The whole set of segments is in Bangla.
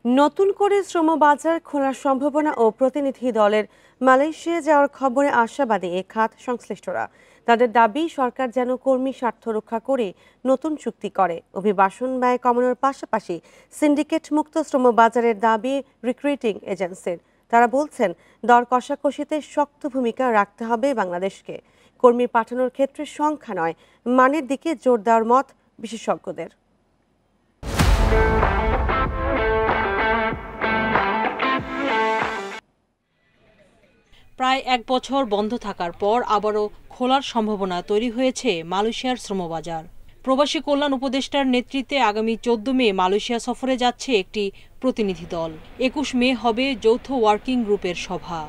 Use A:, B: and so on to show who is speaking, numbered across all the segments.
A: নতুন করে শ্রম বাজার খোলার সম্ভাবনা ও প্রতিনিধি দলের মালয়েশিয়া যাওয়ার খবরে আশাবাদী এ খাত সংশ্লিষ্টরা। তাদের দাবি সরকার যেন কর্মী স্বার্থ রক্ষা করে নতুন চুক্তি করে। অভিবাসন ব্যয় কমানোর পাশাপাশি সিন্ডিকেট মুক্ত শ্রম বাজারের দাবি রিক্রুটিং এজেন্সির। তারা বলছেন দর কষাকষিতে শক্ত ভূমিকা রাখতে হবে বাংলাদেশকে। কর্মী পাঠানোর ক্ষেত্রে সংখ্যা নয়, মানের দিকে জোর দেওয়ার মত বিশেষজ্ঞদের।
B: প্রায় এক বছর বন্ধ থাকার পর আবারও খোলার সম্ভাবনা তৈরি হয়েছে মালয়েশিয়ার শ্রমবাজার। প্রবাসী কল্যাণ উপদেষ্টার নেতৃত্বে আগামী 14 মে মালয়েশিয়া সফরে যাচ্ছে একটি প্রতিনিধি দল। 21 মে হবে যৌথ ওয়ার্কিং গ্রুপের সভা।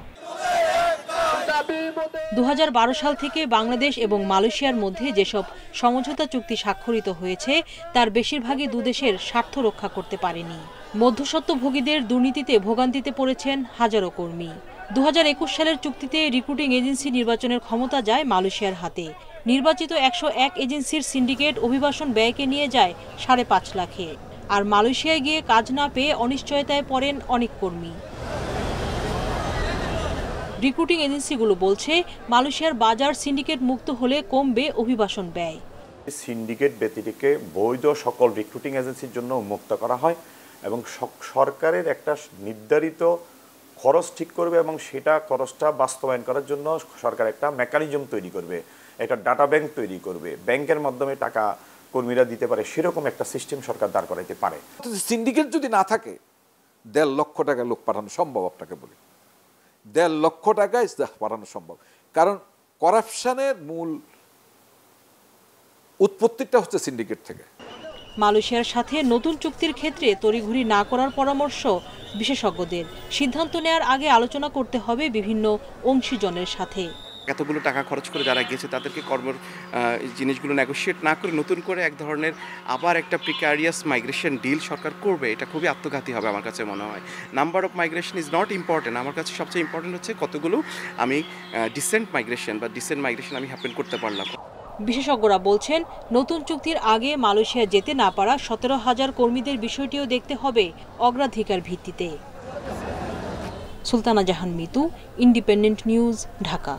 B: 2012 সাল থেকে বাংলাদেশ এবং মালয়েশিয়ার মধ্যে যেসব সমঝোতা চুক্তি স্বাক্ষরিত হয়েছে তার বেশিরভাগই দুদেশের স্বার্থ রক্ষা করতে পারেনি। মধ্যস্বত্বভোগীদের দুর্নীতিতে ভোগান্তিতে পড়েছেন হাজারো কর্মী। 2021 সালের চুক্তিতে রিক্রুটিং এজেন্সি নির্বাচনের ক্ষমতা যায় মালয়েশিয়ার হাতে। নির্বাচিত 101 এজেন্সির সিন্ডিকেট অভিবাসন ব্যয়কে নিয়ে যায় 5.5 লাখে। আর মালয়েশিয়ায় গিয়ে কাজ না পেয়ে অনিশ্চয়তায় পড়েন অনেক কর্মী। রিক্রুটিং এজেন্সিগুলো বলছে মালয়েশিয়ার বাজার সিন্ডিকেট মুক্ত হলে কমবে অভিবাসন ব্যয়।
C: সিন্ডিকেট ব্যতিরেকে বৈধ সকল রিক্রুটিং এজেন্সির জন্য উন্মুক্ত করা হয় এবং সরকারের একটা নির্ধারিত খরচ ঠিক করবে এবং সেটা খরচটা বাস্তবায়ন করার জন্য সরকার একটা মেকানিজম তৈরি করবে, একটা ডাটা ব্যাংক তৈরি করবে, ব্যাংকের মাধ্যমে টাকা কর্মীরা দিতে পারে, সেরকম একটা সিস্টেম সরকার দাঁড় করাইতে পারে।
D: সিন্ডিকেট যদি না থাকে 1.5 লক্ষ টাকা লোক পাঠানো সম্ভব। আপনাকে বলি 1.5 লক্ষ টাকায় পাঠানো সম্ভব, কারণ করাপশনের মূল উৎপত্তিটা হচ্ছে সিন্ডিকেট থেকে।
B: মালয়েশিয়ার সাথে নতুন চুক্তির ক্ষেত্রে তড়িঘড়ি না করার পরামর্শ বিশেষজ্ঞদের। সিদ্ধান্ত নেওয়ার আগে আলোচনা করতে হবে বিভিন্ন অংশীজনের সাথে।
E: এতগুলো টাকা খরচ করে যারা গেছে তাদেরকে কর্মের জিনিসগুলো নেগোশিয়েট না করে নতুন করে এক ধরনের আবার একটা প্রিকারিয়াস মাইগ্রেশন ডিল সরকার করবে, এটা খুবই আত্মঘাতী হবে আমার কাছে মনে হয়। Number of migration is not important, আমার কাছে সবচেয়ে ইম্পর্টেন্ট হচ্ছে কতগুলো আমি ডিসেন্ট মাইগ্রেশন আমি হ্যাপেন করতে পারলাম।
B: বিশেষজ্ঞরা বলছেন নতুন চুক্তির আগে মালয়েশিয়া যেতে না পারা 17,000 কর্মীদের বিষয়টিও দেখতে হবে অগ্রাধিকার ভিত্তিতে। সুলতানা জাহান মিতু, ইন্ডিপেন্ডেন্ট নিউজ, ঢাকা।